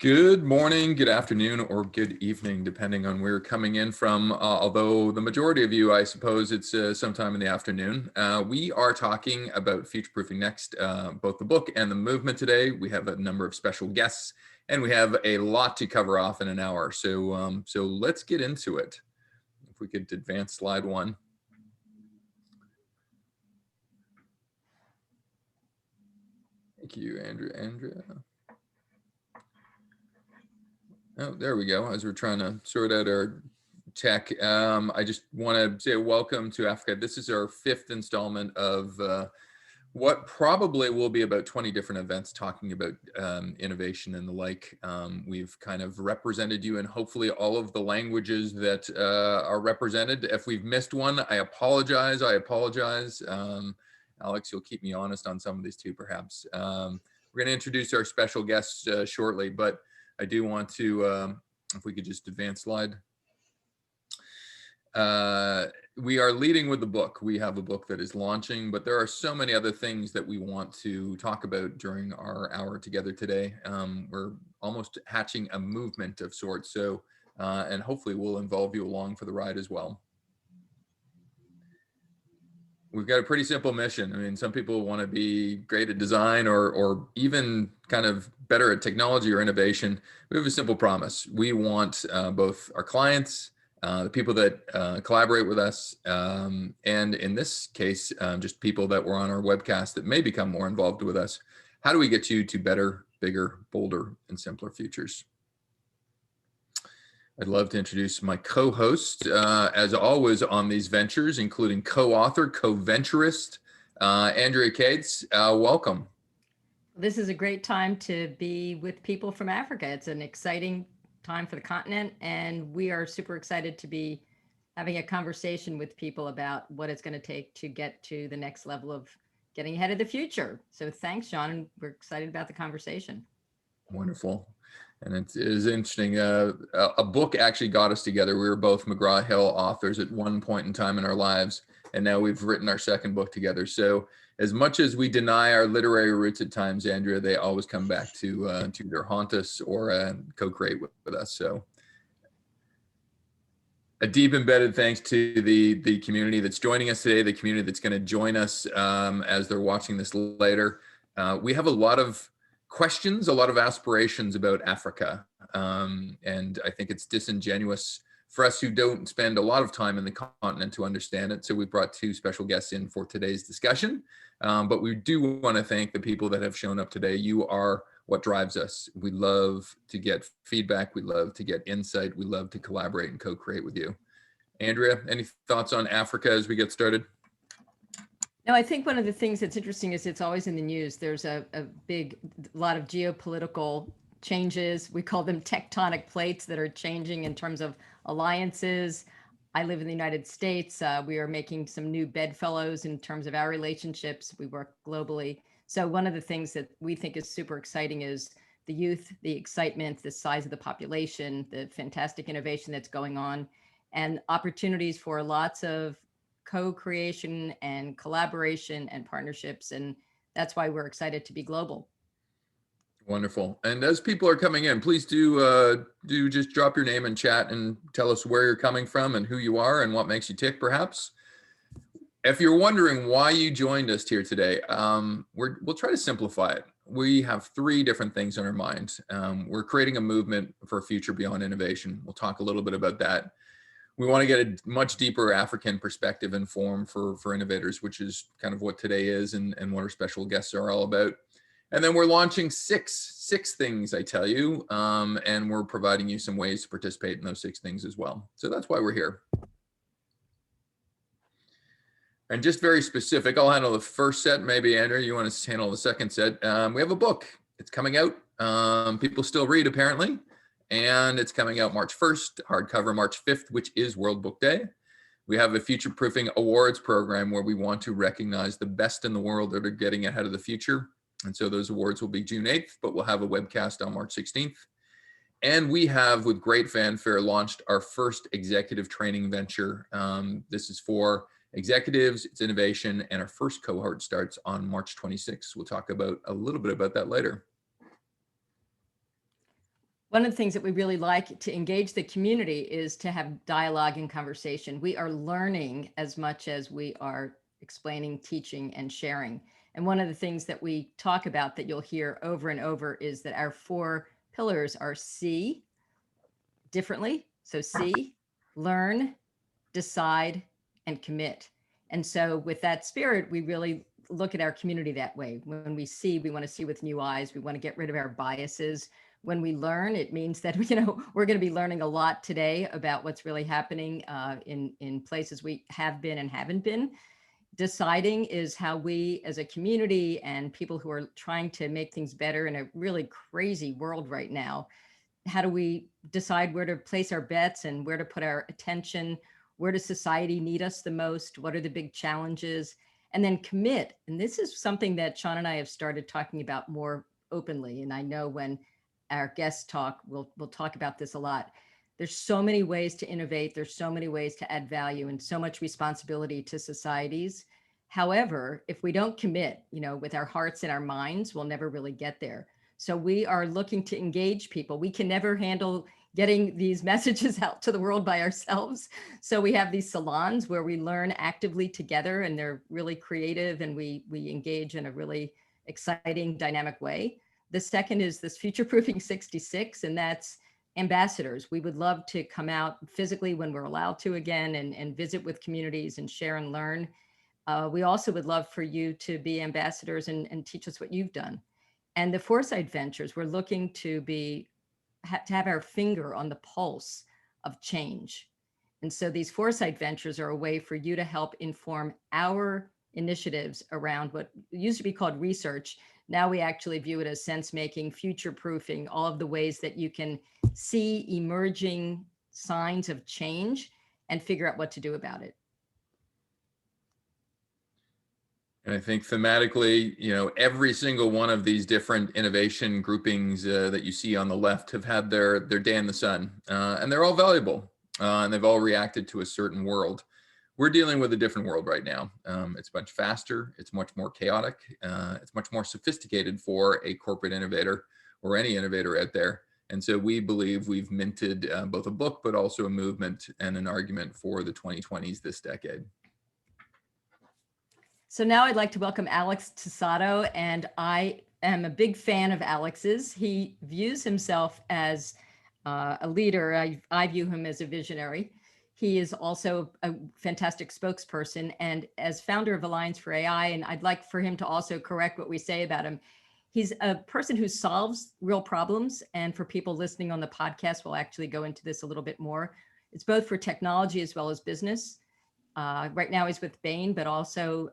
Good morning, good afternoon, or good evening, depending on where you're coming in from. Although the majority of you, I suppose it's sometime in the afternoon. We are talking about Futureproofing Next, both the book and the movement today. We have a number of special guests, and we have a lot to cover off in an hour. So let's get into it. If we could advance slide one. Thank you, Andrea. Oh, there we go. As we're trying to sort out our tech, I just want to say welcome to Africa. This is our fifth installment of what probably will be about 20 different events talking about innovation and the like. We've kind of represented you in hopefully all of the languages that are represented. If we've missed one, I apologize. Alex, you'll keep me honest on some of these too, perhaps. We're going to introduce our special guests shortly, but I do want to, if we could just advance slide. We are leading with the book. We have a book that is launching, but there are so many other things that we want to talk about during our hour together today. We're almost hatching a movement of sorts, so and hopefully we'll involve you along for the ride as well. We've got a pretty simple mission. I mean, some people want to be great at design or even kind of better at technology or innovation. We have a simple promise. We want both our clients, the people that collaborate with us, and in this case, just people that were on our webcast that may become more involved with us. How do we get you to better, bigger, bolder, and simpler futures? I'd love to introduce my co-host, as always, on these ventures, including co-author, co-venturist, Andrea Cades. Welcome. This is a great time to be with people from Africa. It's an exciting time for the continent, and we are super excited to be having a conversation with people about what it's going to take to get to the next level of getting ahead of the future. So thanks, John, and we're excited about the conversation. Wonderful. And it is interesting. A book actually got us together. We were both McGraw-Hill authors at one point in time in our lives, and now we've written our second book together. So as much as we deny our literary roots at times, Andrea, they always come back to either haunt us or co-create with us. So a deep embedded thanks to the community that's joining us today, the community that's going to join us as they're watching this later. We have a lot of questions, a lot of aspirations about Africa. And I think it's disingenuous for us who don't spend a lot of time in the continent to understand it. So we brought two special guests in for today's discussion. But we do want to thank the people that have shown up today. You are what drives us. We love to get feedback. We love to get insight. We love to collaborate and co-create with you. Andrea, any thoughts on Africa as we get started? No, I think one of the things that's interesting is it's always in the news. There's a lot of geopolitical changes. We call them tectonic plates that are changing in terms of alliances. I live in the United States. We are making some new bedfellows in terms of our relationships. We work globally. So one of the things that we think is super exciting is the youth, the excitement, the size of the population, the fantastic innovation that's going on, and opportunities for lots of co-creation and collaboration and partnerships. And that's why we're excited to be global. Wonderful. And as people are coming in, please do just drop your name in chat and tell us where you're coming from and who you are and what makes you tick, perhaps. If you're wondering why you joined us here today, we'll try to simplify it. We have three different things on our mind. We're creating a movement for a future beyond innovation. We'll talk a little bit about that. We want to get a much deeper African perspective and form for innovators, which is kind of what today is and what our special guests are all about. And then we're launching six things, I tell you, and we're providing you some ways to participate in those six things as well. So that's why we're here. And just very specific, I'll handle the first set. Maybe, Andrea, you want to handle the second set. We have a book. It's coming out. People still read, apparently. And it's coming out March 1st, hardcover March 5th, which is World Book Day. We have a Futureproofing Awards program where we want to recognize the best in the world that are getting ahead of the future. And so those awards will be June 8th, but we'll have a webcast on March 16th. And we have, with great fanfare, launched our first executive training venture. This is for executives, it's innovation, and our first cohort starts on March 26th. We'll talk about a little bit about that later. One of the things that we really like to engage the community is to have dialogue and conversation. We are learning as much as we are explaining, teaching, and sharing. And one of the things that we talk about that you'll hear over and over is that our 4 pillars are see differently. So see, learn, decide, and commit. And so with that spirit, we really look at our community that way. When we see, we want to see with new eyes. We want to get rid of our biases. When we learn, it means that we're going to be learning a lot today about what's really happening in places we have been and haven't been. Deciding is how we as a community and people who are trying to make things better in a really crazy world right now, how do we decide where to place our bets and where to put our attention? Where does society need us the most? What are the big challenges? And then commit. And this is something that Sean and I have started talking about more openly. And I know when our guests talk, we'll talk about this a lot. There's so many ways to innovate. There's so many ways to add value and so much responsibility to societies. However, if we don't commit, with our hearts and our minds, we'll never really get there. So we are looking to engage people. We can never handle getting these messages out to the world by ourselves. So we have these salons where we learn actively together, and they're really creative, and we engage in a really exciting, dynamic way. The second is this Futureproofing 66, and that's ambassadors. We would love to come out physically when we're allowed to again and visit with communities and share and learn. We also would love for you to be ambassadors and teach us what you've done. And the foresight ventures, we're looking to have our finger on the pulse of change. And so these foresight ventures are a way for you to help inform our initiatives around what used to be called research. Now we actually view it as sense making, future proofing, all of the ways that you can see emerging signs of change and figure out what to do about it. And I think thematically, every single one of these different innovation groupings that you see on the left have had their day in the sun, and they're all valuable, and they've all reacted to a certain world. We're dealing with a different world right now. It's much faster. It's much more chaotic. It's much more sophisticated for a corporate innovator or any innovator out there. And so we believe we've minted both a book, but also a movement and an argument for the 2020s this decade. So now I'd like to welcome Alex Tsado, and I am a big fan of Alex's. He views himself as a leader. I view him as a visionary. He is also a fantastic spokesperson, and as founder of Alliance for AI, and I'd like for him to also correct what we say about him. He's a person who solves real problems, and for people listening on the podcast, we'll actually go into this a little bit more. It's both for technology as well as business. Right now he's with Bain, but also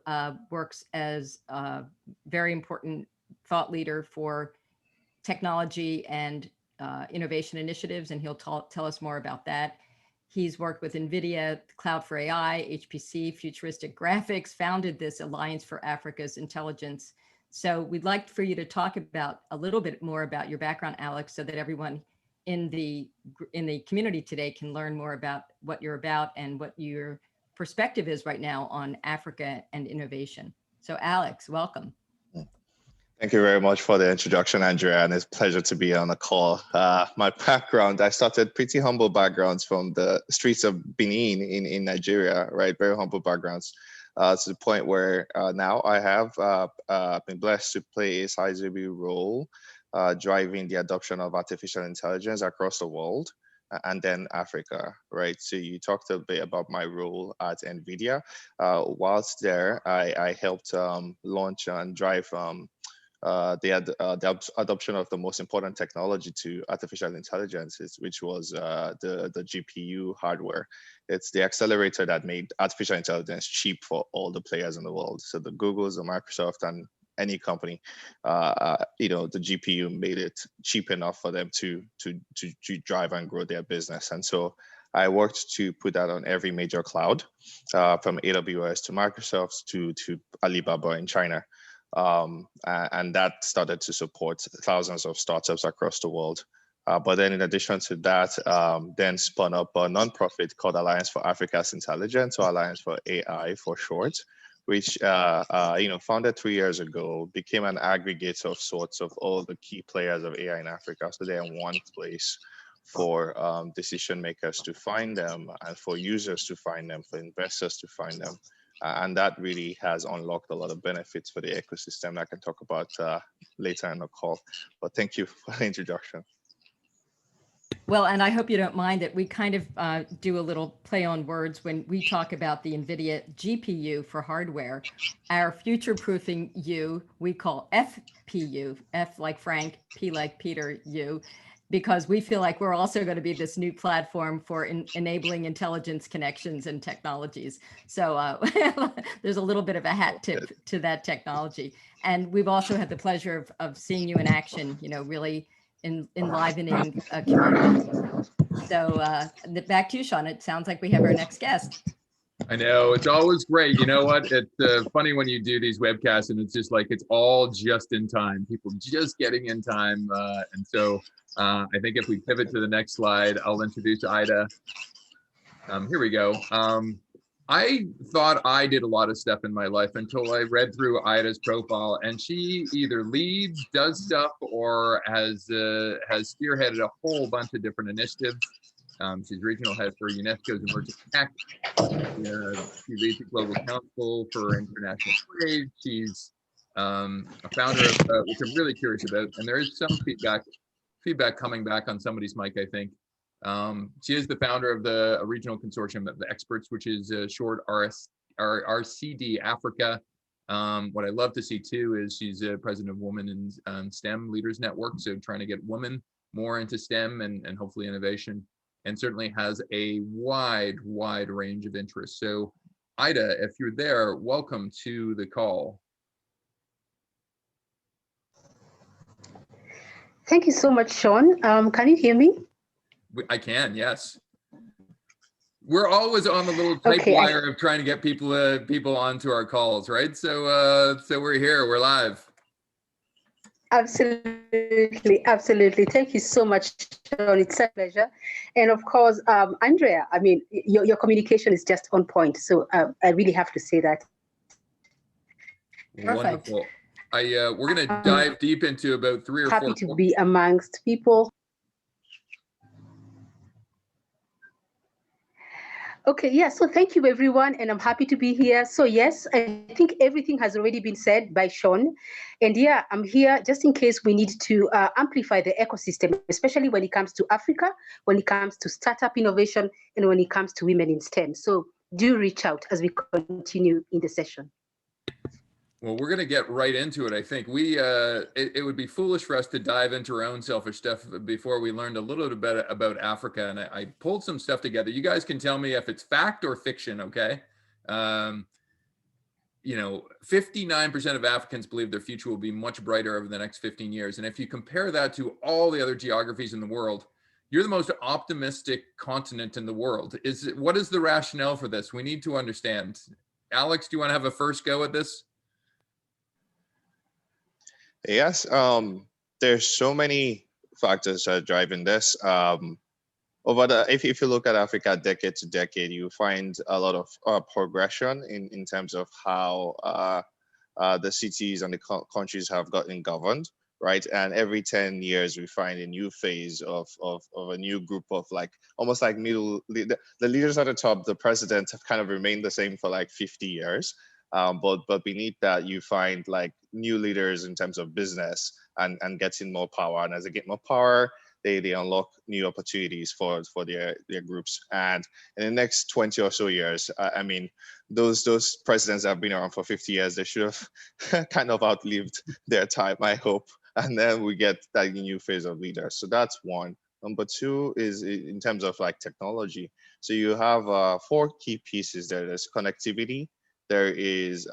works as a very important thought leader for technology and innovation initiatives, and he'll tell us more about that. He's worked with Nvidia, Cloud for AI, HPC, Futuristic Graphics, founded this Alliance for Africa's Intelligence. So we'd like for you to talk about a little bit more about your background, Alex, so that everyone in the community today can learn more about what you're about and what your perspective is right now on Africa and innovation. So Alex, welcome. Thank you very much for the introduction, Andrea, and it's a pleasure to be on the call. My background, I started pretty humble backgrounds from the streets of Benin in Nigeria, right? Very humble backgrounds to the point where now I have been blessed to play a sizable role driving the adoption of artificial intelligence across the world. And then Africa, right? So you talked a bit about my role at Nvidia. Whilst there, I helped launch and drive the adoption of the most important technology to artificial intelligence, which was the GPU hardware. It's the accelerator that made artificial intelligence cheap for all the players in the world. So the Googles, the Microsoft, and any company, the GPU made it cheap enough for them to drive and grow their business. And so I worked to put that on every major cloud, from AWS to Microsoft to Alibaba in China. And that started to support thousands of startups across the world. But then in addition to that, then spun up a nonprofit called Alliance for Africa's Intelligence, or Alliance for AI for short, which founded 3 years ago, became an aggregator of sorts of all the key players of AI in Africa. So they're in one place for decision makers to find them, and for users to find them, for investors to find them. And that really has unlocked a lot of benefits for the ecosystem that I can talk about later in the call. But thank you for the introduction. Well, and I hope you don't mind that we kind of do a little play on words when we talk about the Nvidia GPU for hardware. Our future-proofing U, we call FPU, F like Frank, P like Peter, U, because we feel like we're also going to be this new platform for enabling intelligence connections and technologies. So there's a little bit of a hat tip to that technology. And we've also had the pleasure of seeing you in action, really enlivening a community. So back to you, Sean. It sounds like we have our next guest. I know, it's always great. You know what? It's funny when you do these webcasts and it's just like, it's all just in time. People just getting in time. And so I think if we pivot to the next slide, I'll introduce Ida. Here we go. I thought I did a lot of stuff in my life until I read through Ida's profile, and she either leads, does stuff, or has spearheaded a whole bunch of different initiatives. She's regional head for UNESCO's Emerging Tech. She leads the Global Council for International Trade. She's a founder of, which I'm really curious about, and there is some feedback coming back on somebody's mic, I think. She is the founder of the regional consortium of the experts, which is short RCD Africa. What I love to see too is she's president of Women in STEM Leaders Network, so trying to get women more into STEM and hopefully innovation, and certainly has a wide range of interests. So Ida, if you're there, welcome to the call. Thank you so much, Sean. Can you hear me? I can, yes. We're always on the little tight wire of trying to get people onto our calls, right? So we're here, we're live. Absolutely. Thank you so much, Sean. It's a pleasure. And of course, Andrea, I mean, your communication is just on point. So I really have to say that. Perfect. Wonderful. We're going to dive deep into about 3 or 4. Happy to be amongst people. Okay, yeah, so thank you everyone, and I'm happy to be here. So yes, I think everything has already been said by Sean. And yeah, I'm here just in case we need to amplify the ecosystem, especially when it comes to Africa, when it comes to startup innovation, and when it comes to women in STEM. So do reach out as we continue in the session. Well, we're going to get right into it. I think it would be foolish for us to dive into our own selfish stuff before we learned a little bit about Africa. And I pulled some stuff together. You guys can tell me if it's fact or fiction, okay? 59% of Africans believe their future will be much brighter over the next 15 years. And if you compare that to all the other geographies in the world, you're the most optimistic continent in the world. What is the rationale for this? We need to understand. Alex, do you want to have a first go at this? Yes, there's so many factors that are driving this. If you look at Africa decade to decade, you find a lot of progression in terms of how the cities and the countries have gotten governed, right? And every 10 years, we find a new phase of a new group of almost like the leaders at the top, the presidents have kind of remained the same for like 50 years. But beneath that, you find like new leaders in terms of business and getting more power. And as they get more power, they unlock new opportunities for their groups. And in the next 20 or so years, I mean, those presidents that have been around for 50 years, they should have kind of outlived their time, I hope. And then we get that new phase of leaders. So that's one. Number two is in terms of like technology. So you have 4 key pieces there. There's connectivity. There is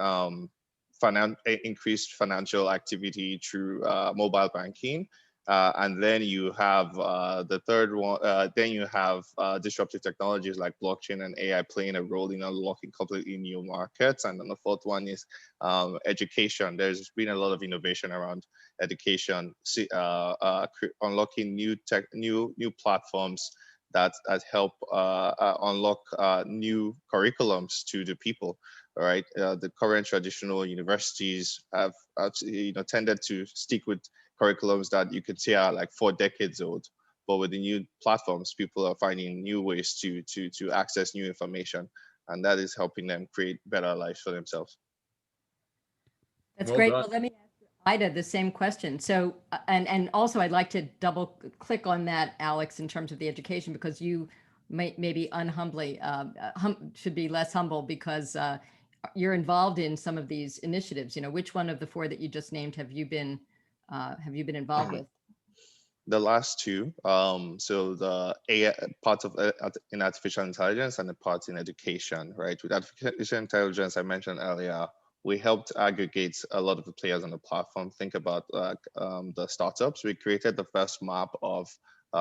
increased financial activity through mobile banking. And then you have the third one, then you have disruptive technologies like blockchain and AI playing a role in unlocking completely new markets. And then the fourth one is education. There's been a lot of innovation around education, unlocking new platforms that help unlock new curriculums to the people. All right, the current traditional universities have tended to stick with curriculums that you could say are like 4 decades old. But with the new platforms, people are finding new ways to access new information, and that is helping them create better lives for themselves. That's Well great. done. Well, let me ask Ida the same question. So, and also I'd like to double click on that, Alex, in terms of the education, because you maybe unhumbly should be less humble because you're involved in some of these initiatives. Which one of the 4 that you just named have you been involved with? The last 2, so the AI part of in artificial intelligence and the part in education, right? With artificial intelligence, I mentioned earlier, we helped aggregate a lot of the players on the platform. Think about the startups. We created the first map of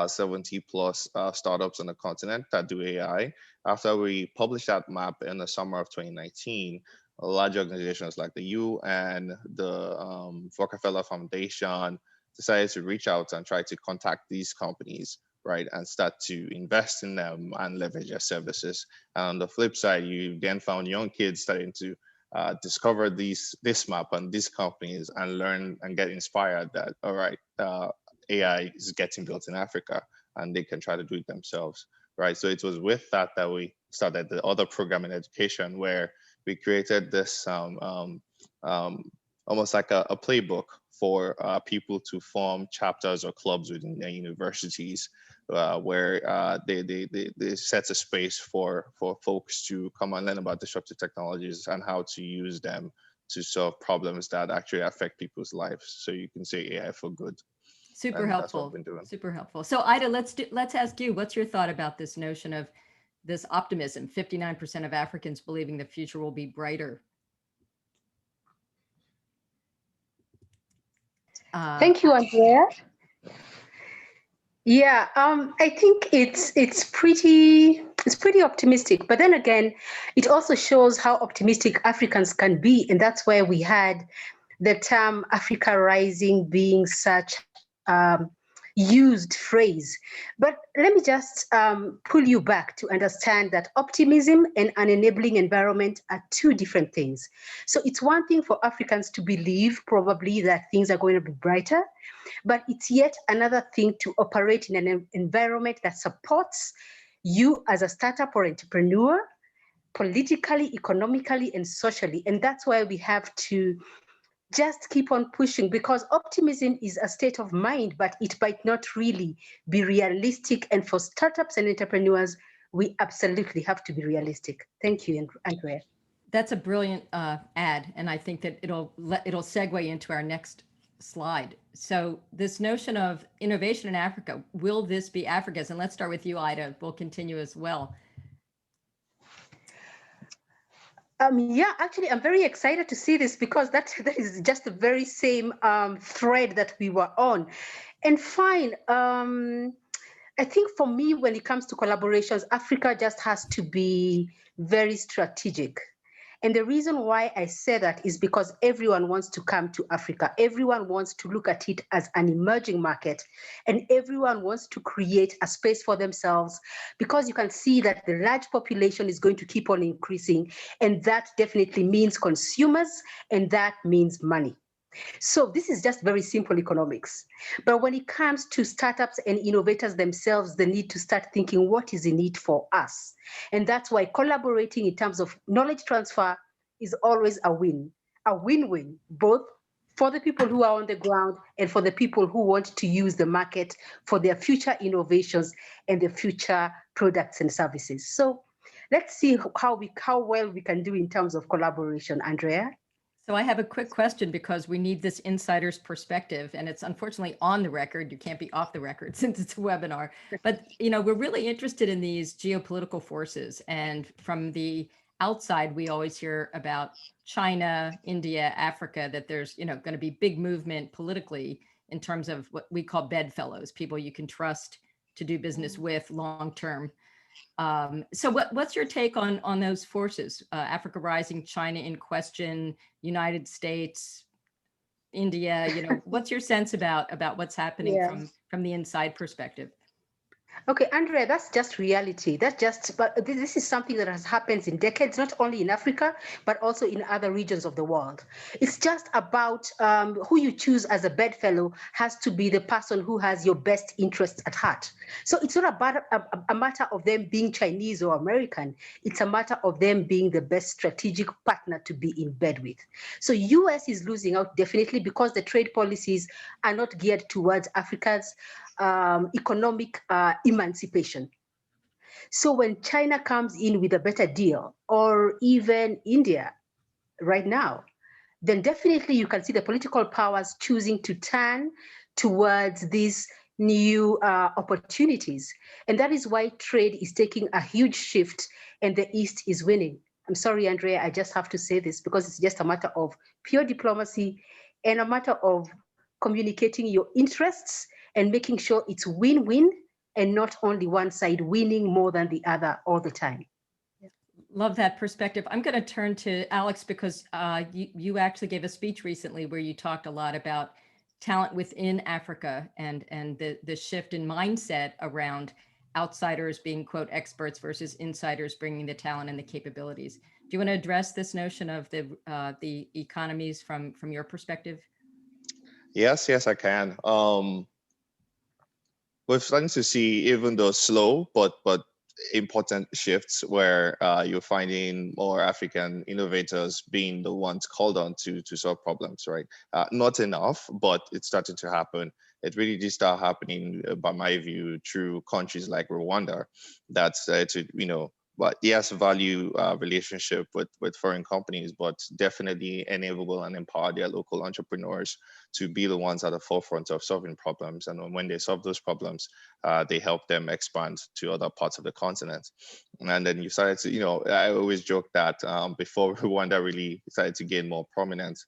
70 plus startups on the continent that do AI. After we published that map in the summer of 2019, large organizations like the UN, the Rockefeller Foundation, decided to reach out and try to contact these companies, right, and start to invest in them and leverage their services. And on the flip side, you then found young kids starting to discover this map and these companies and learn and get inspired that, all right, AI is getting built in Africa and they can try to do it themselves, right? So it was with that we started the other program in education where we created this almost like a playbook for people to form chapters or clubs within their universities, where they set a space for folks to come and learn about disruptive technologies and how to use them to solve problems that actually affect people's lives. So you can say AI for good. Super And helpful. that's what I've been doing. Super helpful. So Ida, let's ask you, what's your thought about this notion of this optimism? 59% of Africans believing the future will be brighter. Thank you, Andrea. Yeah, I think it's pretty optimistic. But then again, it also shows how optimistic Africans can be, and that's where we had the term Africa Rising being such used phrase. But let me just pull you back to understand that optimism and an enabling environment are 2 different things. So it's one thing for Africans to believe probably that things are going to be brighter, but it's yet another thing to operate in an environment that supports you as a startup or entrepreneur, politically, economically, and socially. And that's why we have to just keep on pushing, because optimism is a state of mind, but it might not really be realistic. And for startups and entrepreneurs, we absolutely have to be realistic. Thank you, Andrea. That's a brilliant ad, and I think that it'll segue into our next slide. So this notion of innovation in Africa, will this be Africa's? And let's start with you, Ida. We'll continue as well. Yeah, actually, I'm very excited to see this because that is just the very same thread that we were on. And fine, I think for me, when it comes to collaborations, Africa just has to be very strategic. And the reason why I say that is because everyone wants to come to Africa. Everyone wants to look at it as an emerging market, and everyone wants to create a space for themselves, because you can see that the large population is going to keep on increasing, and that definitely means consumers, and that means money. So this is just very simple economics. But when it comes to startups and innovators themselves, they need to start thinking, what is in it for us? And that's why collaborating in terms of knowledge transfer is always a win-win, both for the people who are on the ground and for the people who want to use the market for their future innovations and their future products and services. So let's see how well we can do in terms of collaboration, Andrea. So I have a quick question, because we need this insider's perspective, and it's unfortunately on the record. You can't be off the record since it's a webinar. But we're really interested in these geopolitical forces, and from the outside, we always hear about China, India, Africa, that there's going to be big movement politically in terms of what we call bedfellows, people you can trust to do business with long term. So what's your take on those forces? Africa Rising, China in question, United States, India, what's your sense about what's happening from the inside perspective? Okay, Andrea, that's just reality. But this is something that has happened in decades, not only in Africa, but also in other regions of the world. It's just about who you choose as a bedfellow has to be the person who has your best interests at heart. So it's not about a matter of them being Chinese or American. It's a matter of them being the best strategic partner to be in bed with. So US is losing out definitely because the trade policies are not geared towards Africa's economic emancipation. So when China comes in with a better deal, or even India right now, then definitely you can see the political powers choosing to turn towards these new opportunities. And that is why trade is taking a huge shift and the East is winning. I'm sorry, Andrea, I just have to say this because it's just a matter of pure diplomacy and a matter of communicating your interests and making sure it's win-win and not only one side winning more than the other all the time. Love that perspective. I'm going to turn to Alex because you actually gave a speech recently where you talked a lot about talent within Africa and the shift in mindset around outsiders being, quote, experts versus insiders bringing the talent and the capabilities. Do you want to address this notion of the economies from your perspective? Yes, I can. We're starting to see, even though slow, but important shifts where you're finding more African innovators being the ones called on to solve problems, right? Not enough, but it's starting to happen. It really did start happening, by my view, through countries like Rwanda. That's but yes, value relationship with foreign companies, but definitely enable and empower their local entrepreneurs to be the ones at the forefront of solving problems. And when they solve those problems, they help them expand to other parts of the continent. And then you started to, I always joke that before Rwanda really started to gain more prominence,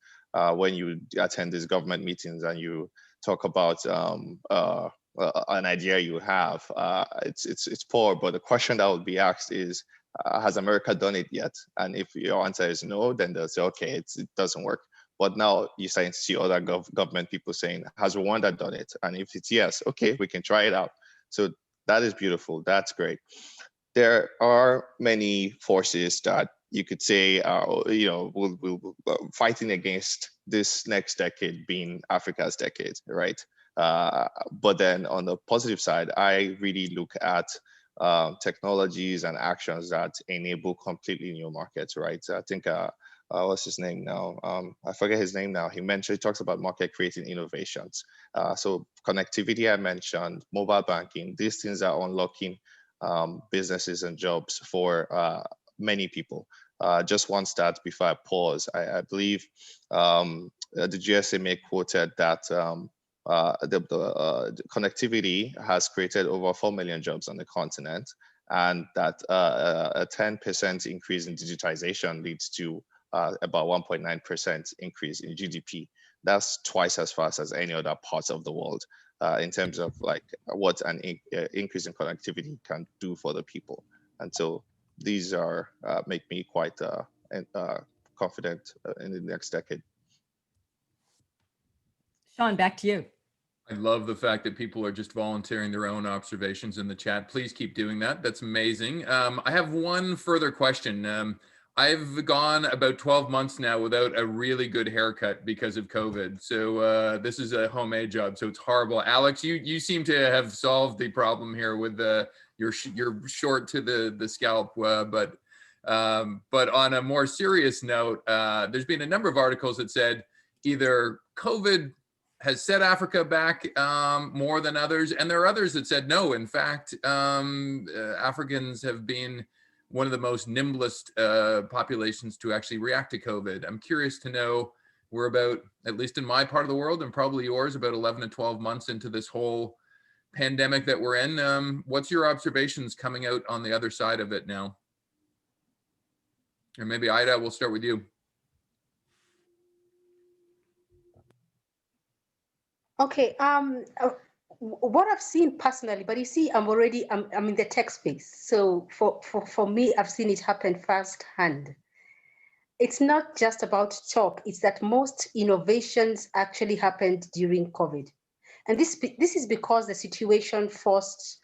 when you attend these government meetings and you talk about an idea you have, it's poor, but the question that would be asked is, has America done it yet? And if your answer is no, then they'll say, okay, it doesn't work. But now you're starting to see other government people saying, has Rwanda done it? And if it's yes, okay, we can try it out. So that is beautiful. That's great. There are many forces that you could say will fighting against this next decade being Africa's decade, right? But then on the positive side, I really look at technologies and actions that enable completely new markets, right? I think what's his name now? I forget his name now. He talks about market creating innovations. So connectivity, I mentioned, mobile banking, these things are unlocking businesses and jobs for many people. Just one stat before I pause. I believe the GSMA quoted that the connectivity has created over 4 million jobs on the continent, and that a 10% increase in digitization leads to about 1.9% increase in GDP. That's twice as fast as any other parts of the world in terms of like what an increase in connectivity can do for the people. And so these are make me quite confident in the next decade. Sean, back to you. I love the fact that people are just volunteering their own observations in the chat. Please keep doing that. That's amazing. I have one further question. I've gone about 12 months now without a really good haircut because of COVID. So this is a homemade job, so it's horrible. Alex, you seem to have solved the problem here with your short to the scalp. But on a more serious note, there's been a number of articles that said either COVID has set Africa back more than others, and there are others that said no. In fact, Africans have been one of the most nimblest populations to actually react to COVID. I'm curious to know, we're about, at least in my part of the world and probably yours, about 11 to 12 months into this whole pandemic that we're in. What's your observations coming out on the other side of it now? Or maybe Ida, we'll start with you. Okay, what I've seen personally, but you see, I'm in the tech space. So for me, I've seen it happen firsthand. It's not just about talk, it's that most innovations actually happened during COVID. And this is because the situation forced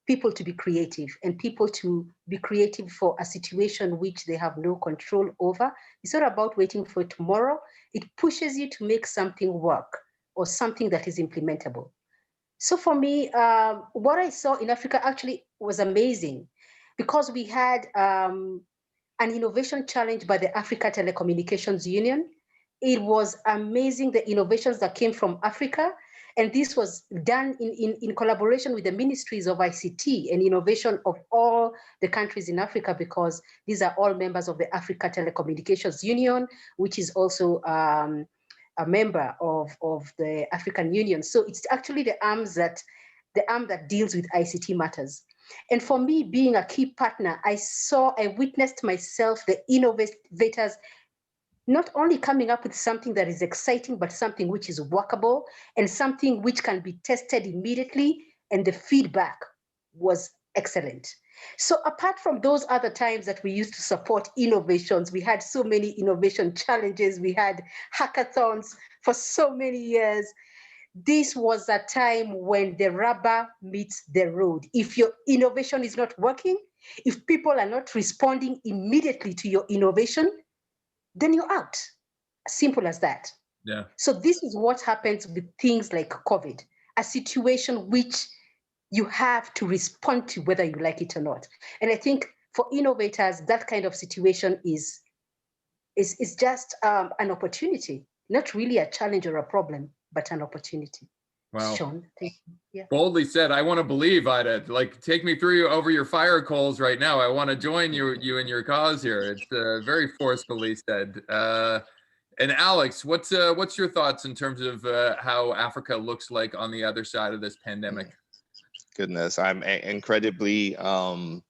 people to be creative and people to be creative for a situation which they have no control over. It's not about waiting for tomorrow. It pushes you to make something work or something that is implementable. So for me, what I saw in Africa actually was amazing because we had an innovation challenge by the Africa Telecommunications Union. It was amazing, the innovations that came from Africa. And this was done in collaboration with the ministries of ICT and innovation of all the countries in Africa, because these are all members of the Africa Telecommunications Union, which is also a member of the African Union. So it's actually the arm that deals with ICT matters. And for me, being a key partner, I witnessed myself, the innovators, not only coming up with something that is exciting, but something which is workable and something which can be tested immediately. And the feedback was excellent. So apart from those other times that we used to support innovations, we had so many innovation challenges. We had hackathons for so many years. This was a time when the rubber meets the road. If your innovation is not working, if people are not responding immediately to your innovation, then you're out. Simple as that. Yeah. So this is what happens with things like COVID, a situation which you have to respond to whether you like it or not. And I think for innovators, that kind of situation is just an opportunity, not really a challenge or a problem, but an opportunity. Wow. Sean, thank you. Yeah. Boldly said. I want to believe, Ida. Like, take me through over your fire coals right now. I want to join you in your cause here. It's very forcefully said. And Alex, what's your thoughts in terms of how Africa looks like on the other side of this pandemic? Goodness, I'm incredibly happy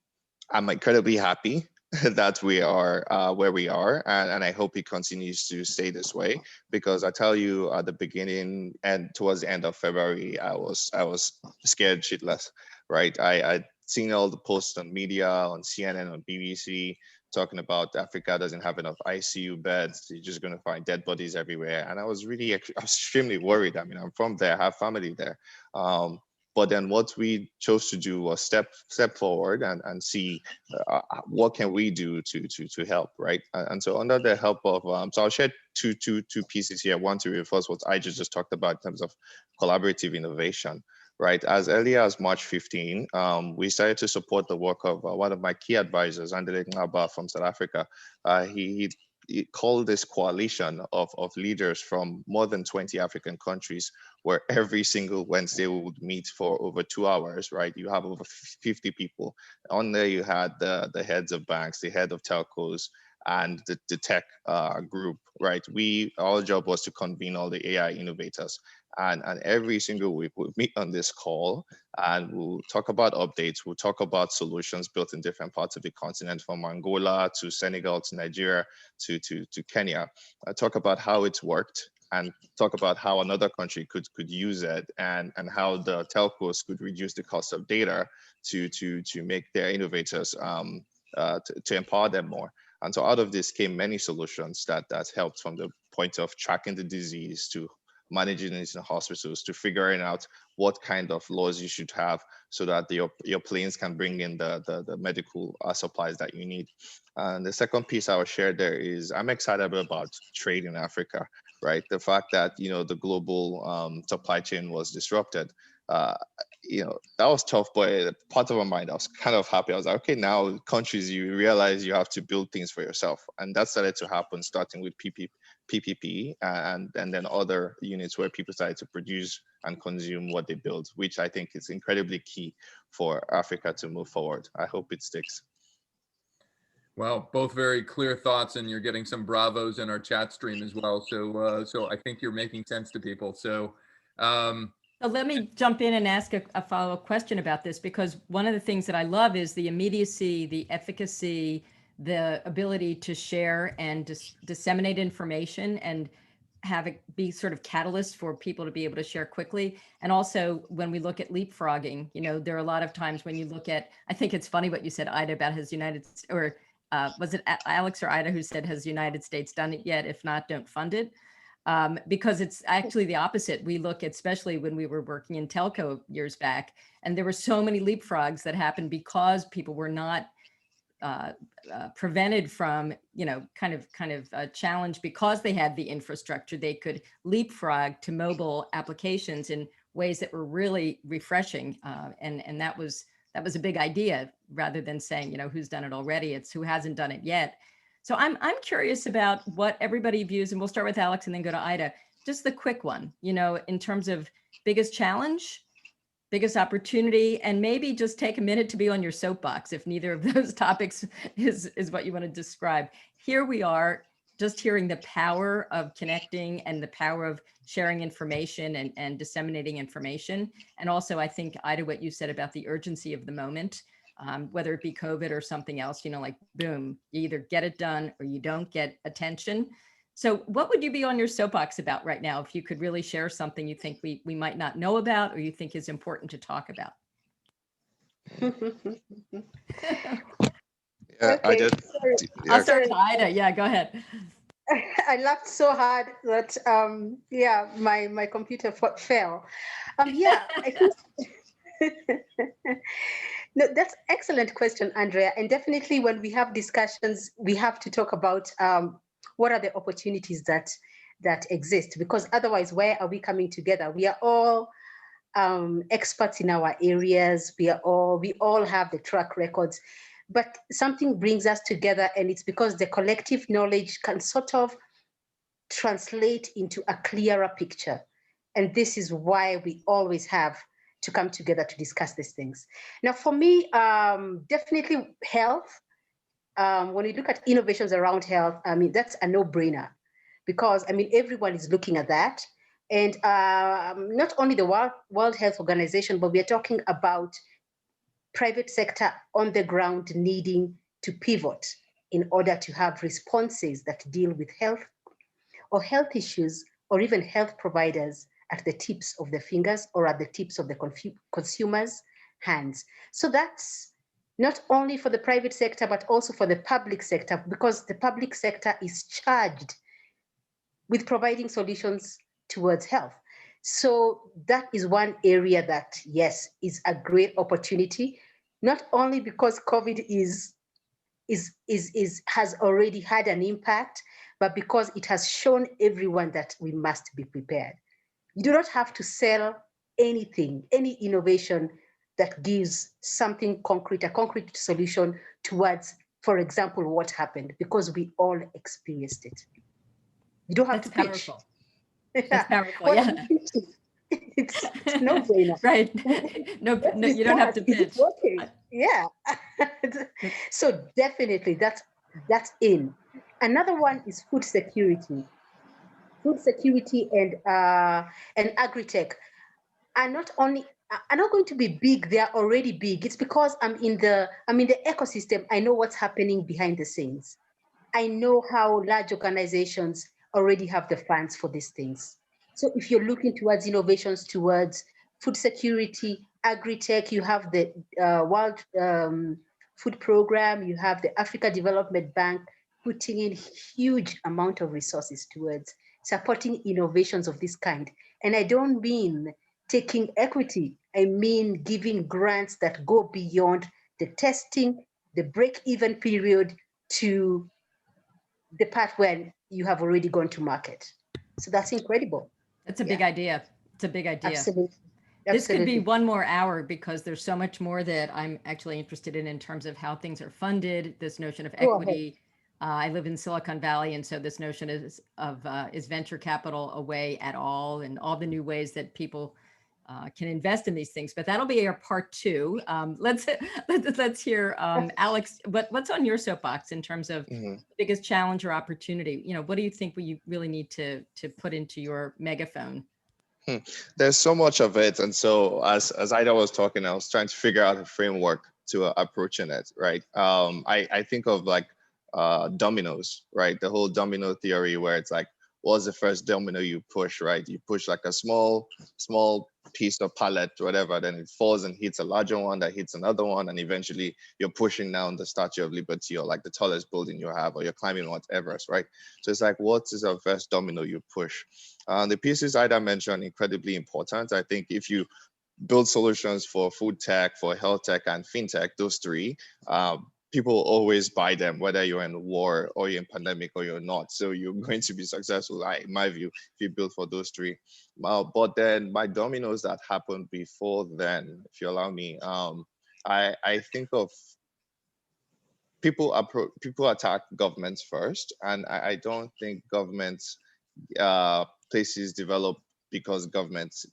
that we are where we are, and I hope it continues to stay this way, because I tell you, at the beginning and towards the end of February, I was scared shitless, right? I'd seen all the posts on media, on CNN, on BBC, talking about Africa doesn't have enough ICU beds. You're just going to find dead bodies everywhere, and I was extremely worried. I mean, I'm from there, I have family there. But then what we chose to do was step forward and see what can we do to help, right? And so under the help of, so I'll share two pieces here. One to reinforce what I just talked about in terms of collaborative innovation, right? As early as March 15, we started to support the work of one of my key advisors, Andrea Nganga from South Africa. He called this coalition of leaders from more than 20 African countries, where every single Wednesday we would meet for over 2 hours, right? You have over 50 people. On there you had the heads of banks, the head of telcos, and the tech group, right? Our job was to convene all the AI innovators. And every single week we'll meet on this call and we'll talk about updates. We'll talk about solutions built in different parts of the continent, from Angola to Senegal to Nigeria to Kenya. Talk about how it's worked and talk about how another country could use it, and how the telcos could reduce the cost of data to make their innovators to empower them more. And so out of this came many solutions that helped, from the point of tracking the disease to managing it in hospitals, to figuring out what kind of laws you should have so that your planes can bring in the medical supplies that you need. And the second piece I will share there is I'm excited about trade in Africa, right? The fact that, the global supply chain was disrupted, that was tough, but part of my mind, I was kind of happy. I was like, okay, now countries, you realize you have to build things for yourself. And that started to happen, starting with PPP and then other units where people started to produce and consume what they build, which I think is incredibly key for Africa to move forward. I hope it sticks. Well, both very clear thoughts, and you're getting some bravos in our chat stream as well. So I think you're making sense to people. So let me jump in and ask a follow-up question about this, because one of the things that I love is the immediacy, the efficacy, the ability to share and disseminate information and have it be sort of catalyst for people to be able to share quickly. And also when we look at leapfrogging, there are a lot of times when you look at, I think it's funny what you said, Ida, about was it Alex or Ida who said, has the United States done it yet? If not, don't fund it. because it's actually the opposite. We look, especially when we were working in telco years back, and there were so many leapfrogs that happened because people were not prevented from, kind of challenged because they had the infrastructure. They could leapfrog to mobile applications in ways that were really refreshing, and that was a big idea, rather than saying, who's done it already. It's who hasn't done it yet. So I'm curious about what everybody views, and we'll start with Alex and then go to Ida. Just the quick one, in terms of biggest challenge, biggest opportunity, and maybe just take a minute to be on your soapbox if neither of those topics is what you want to describe. Here we are, just hearing the power of connecting and the power of sharing information and disseminating information. And also, I think, Ida, what you said about the urgency of the moment, whether it be COVID or something else, like boom, you either get it done or you don't get attention. So what would you be on your soapbox about right now if you could really share something you think we might not know about or you think is important to talk about? Yeah, Okay, I'll start with Ida. Yeah, go ahead. I laughed so hard that my computer fell. I think no, that's excellent question, Andrea. And definitely when we have discussions, we have to talk about what are the opportunities that exist, because otherwise, where are we coming together? We are all experts in our areas. We all have the track records, but something brings us together, and it's because the collective knowledge can sort of translate into a clearer picture. And this is why we always have to come together to discuss these things. Now, for me, definitely health. When you look at innovations around health, that's a no-brainer, because everyone is looking at that. And not only the World Health Organization, but we are talking about private sector on the ground needing to pivot in order to have responses that deal with health or health issues, or even health providers at the tips of the fingers or at the tips of the consumer's hands. So that's not only for the private sector, but also for the public sector, because the public sector is charged with providing solutions towards health. So that is one area that, yes, is a great opportunity, not only because COVID has already had an impact, but because it has shown everyone that we must be prepared. You do not have to sell anything, any innovation that gives something concrete, a concrete solution towards, for example, what happened, because we all experienced it. You don't have to pitch. That's powerful, yeah. It's no brainer. Right. No, you don't have to pitch. Yeah. So definitely that's in. Another one is food security. Food security and agri-tech are not going to be big, they are already big. It's because I'm in the ecosystem. I know what's happening behind the scenes. I know how large organizations already have the funds for these things. So if you're looking towards innovations towards food security, agri-tech, you have the World Food Program, you have the Africa Development Bank putting in huge amount of resources towards supporting innovations of this kind. And I don't mean taking equity, I mean giving grants that go beyond the testing, the break-even period, to the part when you have already gone to market. So that's incredible. That's a big idea. It's a big idea. Absolutely. This could be one more hour, because there's so much more that I'm actually interested in terms of how things are funded, this notion of equity. I live in Silicon Valley, and so this notion is venture capital a way at all, and all the new ways that people can invest in these things. But that'll be our part 2. Let's hear Alex. What's on your soapbox in terms of the biggest challenge or opportunity? What do you think you really need to put into your megaphone? There's so much of it, and so as Ida was talking, I was trying to figure out a framework to approaching it. Right. I think of like dominoes, right? The whole domino theory, where it's like what's the first domino you push, right? You push like a small piece of pallet, whatever, then it falls and hits a larger one that hits another one, and eventually you're pushing down the Statue of Liberty, or like the tallest building you have, or you're climbing Mount Everest, right? So it's like, what is the first domino you push? The pieces Ida mentioned, incredibly important. I think if you build solutions for food tech, for health tech, and fintech, those three, people always buy them, whether you're in war or you're in pandemic or you're not. So you're going to be successful, in my view, if you build for those three. But then my dominoes that happened before then, if you allow me, I think of people attack governments first, and I don't think governments places develop because governments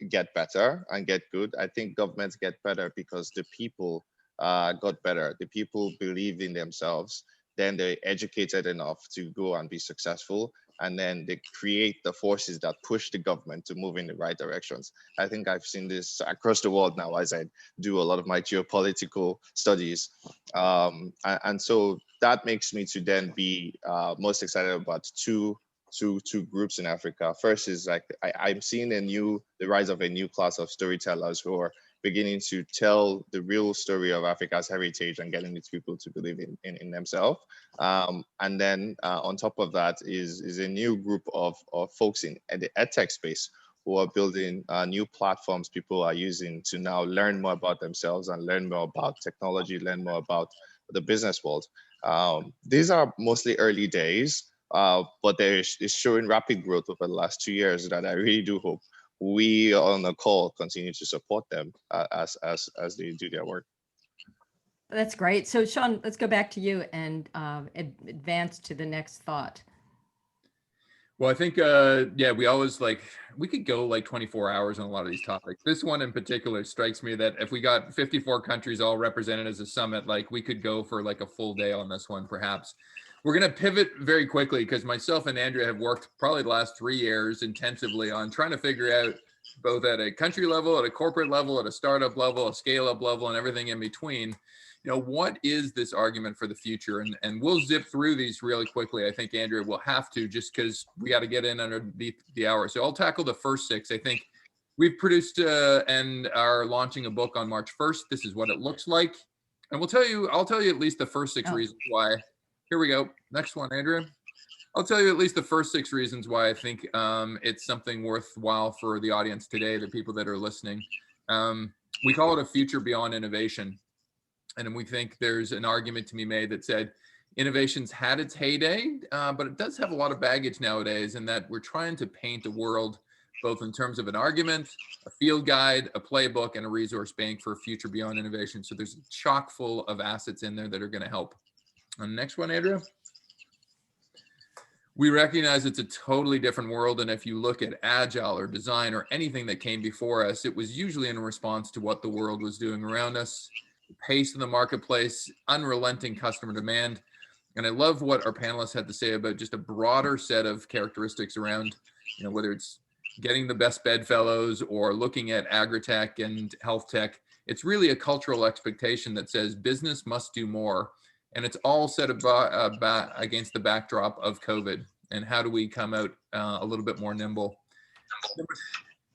get better and get good. I think governments get better because the people got better. The people believe in themselves, then they're educated enough to go and be successful, and then they create the forces that push the government to move in the right directions. I think I've seen this across the world now as I do a lot of my geopolitical studies. And so that makes me to then be most excited about two groups in Africa. First is like, I'm seeing the rise of a new class of storytellers who are beginning to tell the real story of Africa's heritage and getting its people to believe in themselves. And then on top of that is a new group of folks in the EdTech space who are building new platforms people are using to now learn more about themselves and learn more about technology, learn more about the business world. These are mostly early days, but it's showing rapid growth over the last 2 years that I really do hope we on the call continue to support them as they do their work. That's great. So Sean, let's go back to you and advance to the next thought. Well, I think, yeah, we could go like 24 hours on a lot of these topics. This one in particular strikes me that if we got 54 countries all represented as a summit, like we could go for like a full day on this one, perhaps. We're going to pivot very quickly because myself and Andrea have worked probably the last 3 years intensively on trying to figure out, both at a country level, at a corporate level, at a startup level, a scale up level, and everything in between, what is this argument for the future? And we'll zip through these really quickly. I think Andrea will have to, just because we got to get in under the hour. So I'll tackle the first 6. I think we've produced and are launching a book on March 1st. This is what it looks like. And I'll tell you at least the first 6 reasons why. Here we go. Next one, Andrea. I'll tell you at least the first 6 reasons why I think it's something worthwhile for the audience today, the people that are listening. We call it a future beyond innovation. And we think there's an argument to be made that said innovation's had its heyday, but it does have a lot of baggage nowadays, and that we're trying to paint a world both in terms of an argument, a field guide, a playbook, and a resource bank for a future beyond innovation. So there's chock full of assets in there that are going to help. And next one, Andrea. We recognize it's a totally different world. And if you look at agile or design or anything that came before us, it was usually in response to what the world was doing around us. The pace in the marketplace, unrelenting customer demand. And I love what our panelists had to say about just a broader set of characteristics around, whether it's getting the best bedfellows or looking at agritech and health tech. It's really a cultural expectation that says business must do more. And it's all set against the backdrop of COVID. And how do we come out a little bit more nimble?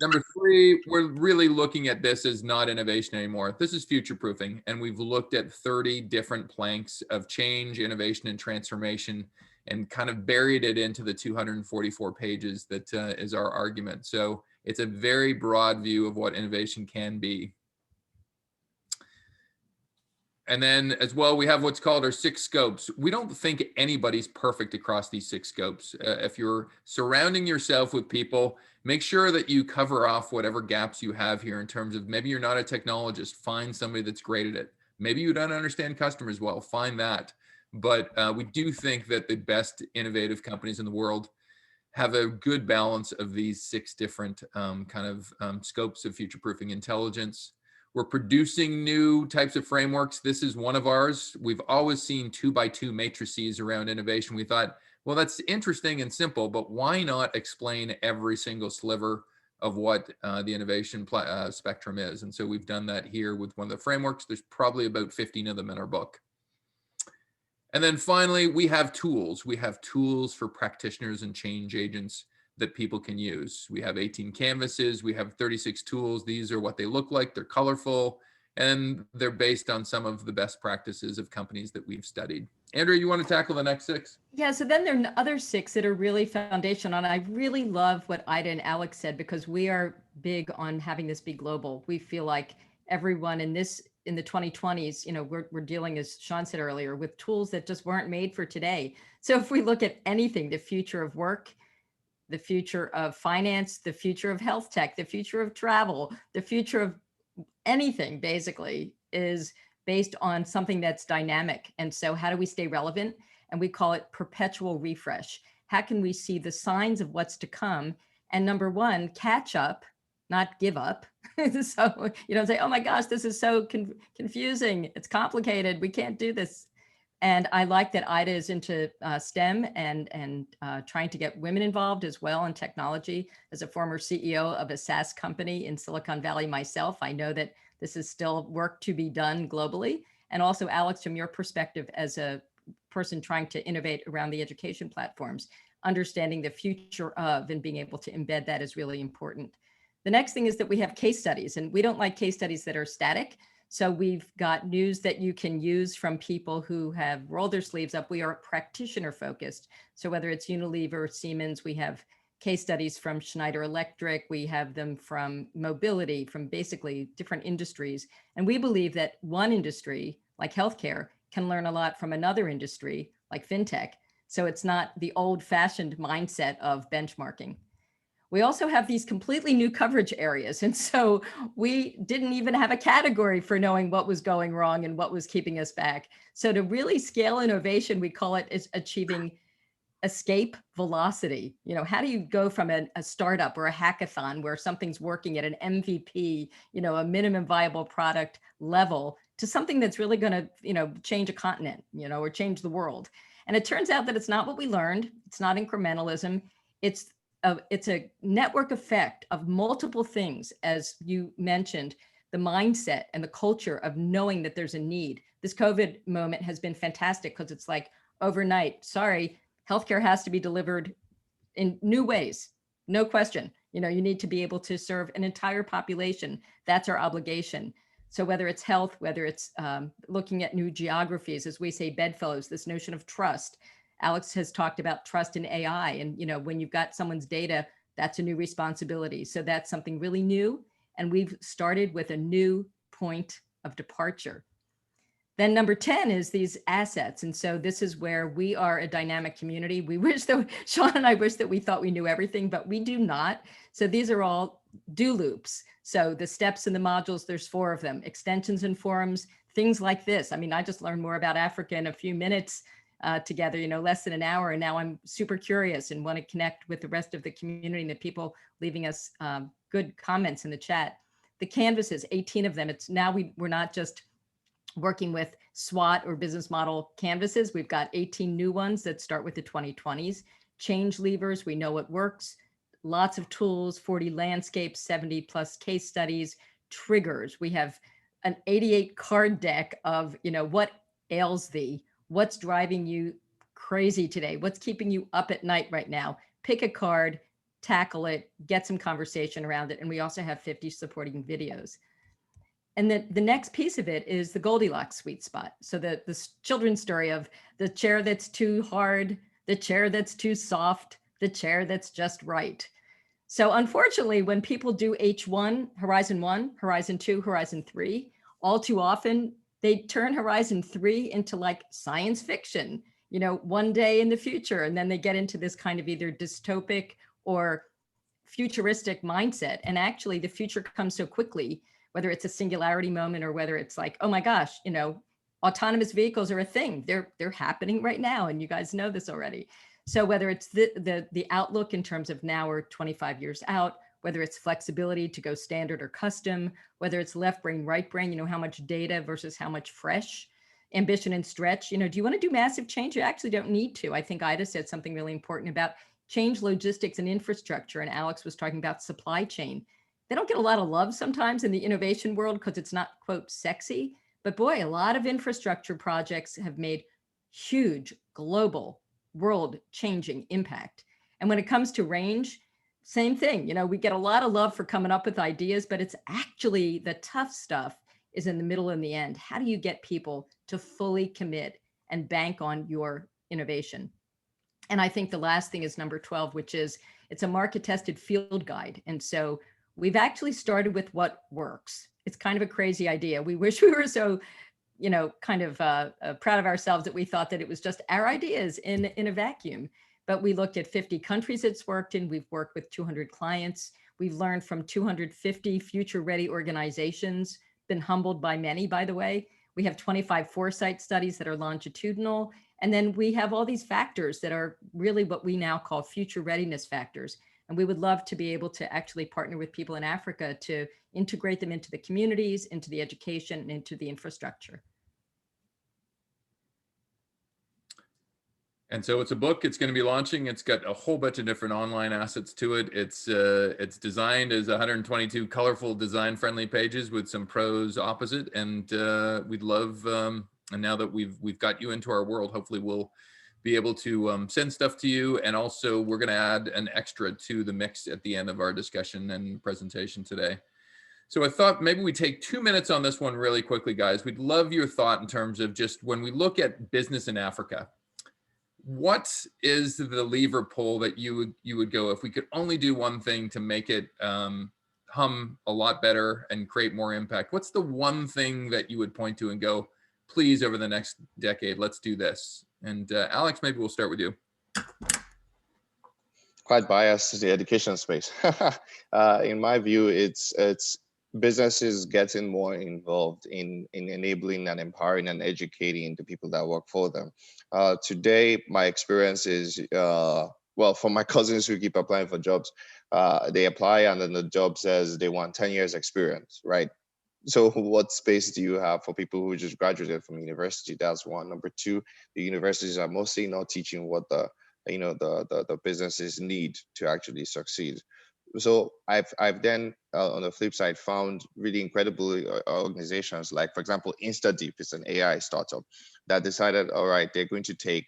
Number 3, we're really looking at this as not innovation anymore. This is future proofing. And we've looked at 30 different planks of change, innovation, and transformation, and kind of buried it into the 244 pages that is our argument. So it's a very broad view of what innovation can be. And then as well, we have what's called our 6 scopes. We don't think anybody's perfect across these 6 scopes. If you're surrounding yourself with people, make sure that you cover off whatever gaps you have here in terms of maybe you're not a technologist, find somebody that's great at it. Maybe you don't understand customers well, find that. But we do think that the best innovative companies in the world have a good balance of these 6 different scopes of future-proofing intelligence. We're producing new types of frameworks. This is one of ours. We've always seen 2x2 matrices around innovation. We thought, well, that's interesting and simple, but why not explain every single sliver of what the innovation spectrum is? And so we've done that here with one of the frameworks. There's probably about 15 of them in our book. And then finally, we have tools. We have tools for practitioners and change agents that people can use. We have 18 canvases. We have 36 tools. These are what they look like. They're colorful, and they're based on some of the best practices of companies that we've studied. Andrea, you want to tackle the next 6? Yeah, so then there are other 6 that are really foundational. And I really love what Ida and Alex said, because we are big on having this be global. We feel like everyone in the 2020s, we're dealing, as Sean said earlier, with tools that just weren't made for today. So if we look at anything, the future of work, the future of finance, the future of health tech, the future of travel, the future of anything basically is based on something that's dynamic. And so how do we stay relevant? And we call it perpetual refresh. How can we see the signs of what's to come? And number 1, catch up, not give up. So you don't say, oh my gosh, this is so confusing. It's complicated. We can't do this. And I like that Ida is into STEM and trying to get women involved as well in technology. As a former CEO of a SaaS company in Silicon Valley myself, I know that this is still work to be done globally. And also, Alex, from your perspective as a person trying to innovate around the education platforms, understanding the future of and being able to embed that is really important. The next thing is that we have case studies, and we don't like case studies that are static. So we've got news that you can use from people who have rolled their sleeves up. We are practitioner focused. So whether it's Unilever, Siemens, we have case studies from Schneider Electric, we have them from mobility, from basically different industries. And we believe that one industry, like healthcare, can learn a lot from another industry, like fintech. So it's not the old-fashioned mindset of benchmarking. We also have these completely new coverage areas. And so we didn't even have a category for knowing what was going wrong and what was keeping us back. So to really scale innovation, we call it is achieving escape velocity. How do you go from a startup or a hackathon where something's working at an MVP, a minimum viable product level, to something that's really going to, change a continent, or change the world. And it turns out that it's not what we learned. It's not incrementalism. It's a network effect of multiple things, as you mentioned, the mindset and the culture of knowing that there's a need. This COVID moment has been fantastic because it's like overnight, sorry, healthcare has to be delivered in new ways, no question. You need to be able to serve an entire population. That's our obligation. So whether it's health, whether it's looking at new geographies, as we say, bedfellows, this notion of trust. Alex has talked about trust in AI, and when you've got someone's data, that's a new responsibility. So that's something really new. And we've started with a new point of departure. Then number 10 is these assets. And so this is where we are a dynamic community. We wish that, Sean and I wish that we thought we knew everything, but we do not. So these are all do loops. So the steps and the modules, there's 4 of them, extensions and forums, things like this. I mean, I just learned more about Africa in a few minutes together, less than an hour. And now I'm super curious and want to connect with the rest of the community and the people leaving us good comments in the chat. The canvases, 18 of them. It's now we're not just working with SWOT or business model canvases. We've got 18 new ones that start with the 2020s. Change levers, we know what works. Lots of tools, 40 landscapes, 70 plus case studies, triggers. We have an 88 card deck of, what ails thee? What's driving you crazy today? What's keeping you up at night right now? Pick a card, tackle it, get some conversation around it. And we also have 50 supporting videos. And the next piece of it is the Goldilocks sweet spot. So the children's story of the chair that's too hard, the chair that's too soft, the chair that's just right. So unfortunately, when people do H1, Horizon 1, Horizon 2, Horizon 3, all too often, they turn Horizon 3 into like science fiction, one day in the future. And then they get into this kind of either dystopic or futuristic mindset. And actually the future comes so quickly, whether it's a singularity moment or whether it's like, oh my gosh, autonomous vehicles are a thing. They're happening right now. And you guys know this already. So whether it's the outlook in terms of now we're 25 years out, whether it's flexibility to go standard or custom, whether it's left brain, right brain, how much data versus how much fresh, ambition and stretch, do you want to do massive change? You actually don't need to. I think Ida said something really important about change logistics and infrastructure. And Alex was talking about supply chain. They don't get a lot of love sometimes in the innovation world because it's not, quote, sexy. But boy, a lot of infrastructure projects have made huge global world changing impact. And when it comes to range, same thing. You know, we get a lot of love for coming up with ideas, but it's actually the tough stuff is in the middle and the end. How do you get people to fully commit and bank on your innovation? And I think the last thing is number 12, which is it's a market tested field guide. And so we've actually started with what works. It's kind of a crazy idea. We wish we were so, you know, kind of proud of ourselves that we thought that it was just our ideas in a vacuum. But we looked at 50 countries it's worked in. We've worked with 200 clients. We've learned from 250 future-ready organizations, been humbled by many, by the way. We have 25 foresight studies that are longitudinal. And then we have all these factors that are really what we now call future readiness factors. And we would love to be able to actually partner with people in Africa to integrate them into the communities, into the education, and into the infrastructure. And so it's a book. It's going to be launching. It's got a whole bunch of different online assets to it. It's designed as 122 colorful, design-friendly pages with some prose opposite. And we'd love, and now that we've got you into our world, hopefully we'll be able to send stuff to you. And also we're going to add an extra to the mix at the end of our discussion and presentation today. So I thought maybe we take 2 minutes on this one really quickly, guys. We'd love your thought in terms of just when we look at business in Africa. What is the lever pull that you would go if we could only do one thing to make it hum a lot better and create more impact? What's the one thing that you would point to and go, please, over the next decade, let's do this? And Alex, maybe we'll start with you. Quite biased to the education space. In my view, it's businesses getting more involved in enabling and empowering and educating the people that work for them. Today, my experience is, well, for my cousins who keep applying for jobs, they apply and then the job says they want 10 years experience, right? So what space do you have for people who just graduated from university? That's one. Number two, the universities are mostly not teaching what the businesses need to actually succeed. So I've then on the flip side found really incredible organizations like, for example, InstaDeep is an AI startup that decided, all right, they're going to take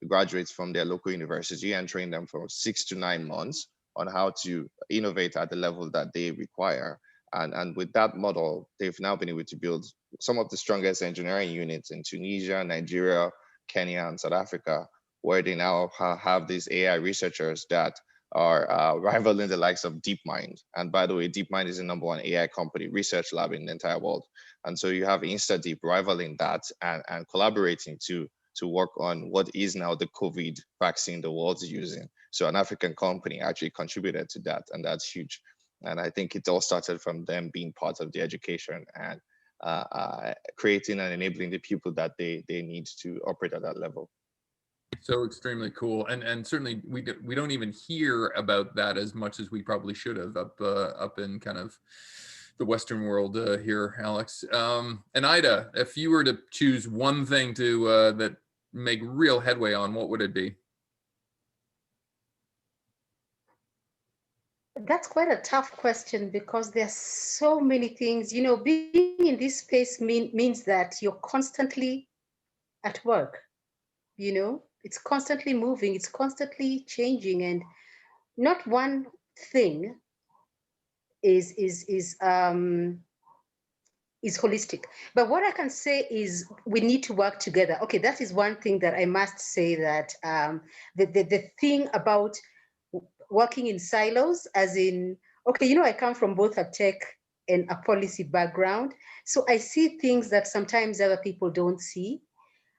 graduates from their local university and train them for 6 to 9 months on how to innovate at the level that they require. And with that model, they've now been able to build some of the strongest engineering units in Tunisia, Nigeria, Kenya, and South Africa, where they now have these AI researchers that are rivaling the likes of DeepMind. And by the way, DeepMind is the #1 AI company, research lab in the entire world. And so you have InstaDeep rivaling that and collaborating to work on what is now the COVID vaccine the world's using. So an African company actually contributed to that, and that's huge. And I think it all started from them being part of the education and creating and enabling the people that they need to operate at that level. So extremely cool, and certainly we don't even hear about that as much as we probably should have up in kind of the Western world here, Alex. And Ida, if you were to choose one thing to that make real headway on, what would it be? That's quite a tough question because there's so many things. You know, being in this space means that you're constantly at work. You know, it's constantly moving, it's constantly changing, and not one thing is holistic. But what I can say is we need to work together. Okay, that is one thing that I must say, that the thing about working in silos, as in, okay, you know, I come from both a tech and a policy background. So I see things that sometimes other people don't see.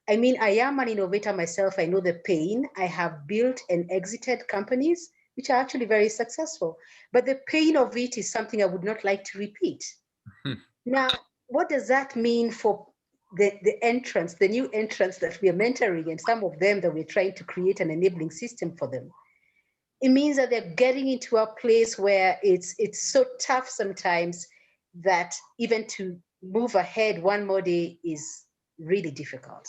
I mean, I am an innovator myself. I know the pain. I have built and exited companies, which are actually very successful. But the pain of it is something I would not like to repeat. Now, what does that mean for the entrants, the new entrants that we are mentoring, and some of them that we're trying to create an enabling system for them? It means that they're getting into a place where it's so tough sometimes that even to move ahead one more day is really difficult.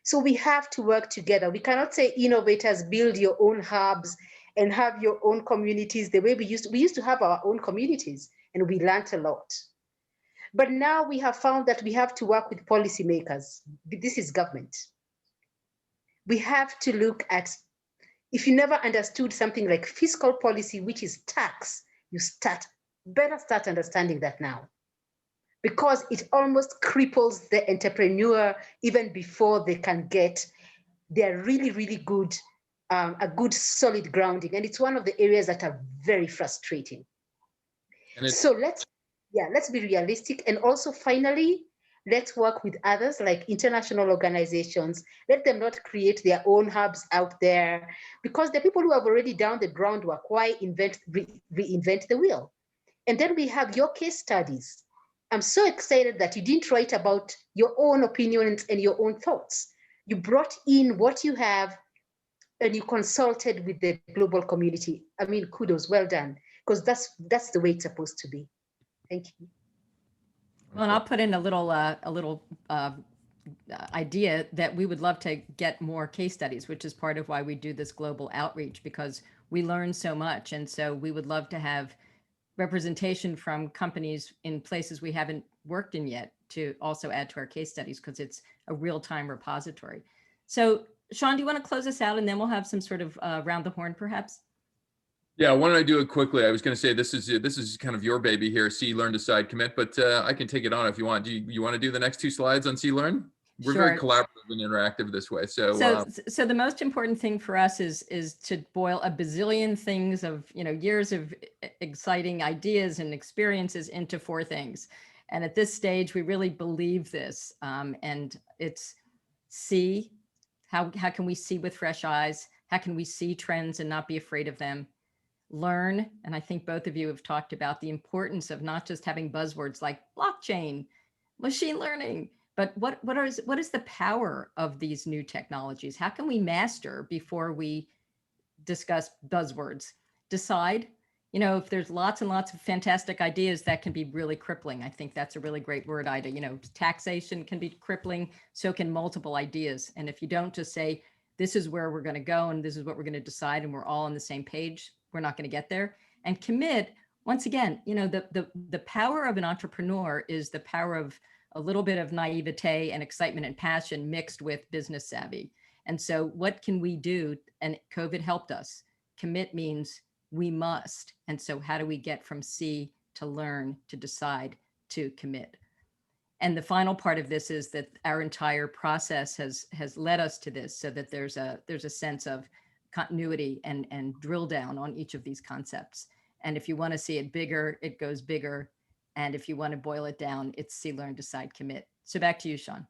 So we have to work together. We cannot say, innovators, build your own hubs and have your own communities the way we used to have our own communities, and we learned a lot. But now we have found that we have to work with policymakers. This is government. we have to look at, if you never understood something like fiscal policy, which is tax, you better start understanding that now, because it almost cripples the entrepreneur even before they can get their really, really good, a good solid grounding. And it's one of the areas that are very frustrating. So let's be realistic. And also finally, let's work with others like international organizations. Let them not create their own hubs out there, because the people who have already done the groundwork, why reinvent the wheel? And then we have your case studies. I'm so excited that you didn't write about your own opinions and your own thoughts. You brought in what you have and you consulted with the global community. I mean, kudos, well done, because that's the way it's supposed to be. Thank you. Well, and I'll put in a little idea that we would love to get more case studies, which is part of why we do this global outreach, because we learn so much. And so we would love to have representation from companies in places we haven't worked in yet to also add to our case studies, because it's a real-time repository. So Sean, do you want to close us out, and then we'll have some sort of round the horn perhaps? Yeah, why don't I do it quickly? I was going to say this is kind of your baby here, see, learn, decide, commit, but I can take it on if you want. Do you want to do the next 2 slides on see, learn? We're Sure. very collaborative and interactive this way. So the most important thing for us is to boil a bazillion things of, years of exciting ideas and experiences into 4 things. And at this stage, we really believe this. And it's see, how can we see with fresh eyes? How can we see trends and not be afraid of them? Learn, and I think both of you have talked about the importance of not just having buzzwords like blockchain, machine learning, but what is the power of these new technologies? How can we master before we discuss buzzwords? Decide, if there's lots and lots of fantastic ideas, that can be really crippling. I think that's a really great word, Ida. Taxation can be crippling, so can multiple ideas. And if you don't just say, this is where we're going to go and this is what we're going to decide, and we're all on the same page, we're not going to get there. And commit, once again, the power of an entrepreneur is the power of a little bit of naivete and excitement and passion mixed with business savvy. And so what can we do? And COVID helped us. Commit means we must. And so how do we get from see to learn to decide to commit? And the final part of this is that our entire process has led us to this, so that there's a sense of continuity and drill down on each of these concepts. And if you want to see it bigger, it goes bigger. And if you want to boil it down, it's see, learn, decide, commit. So back to you, Sean.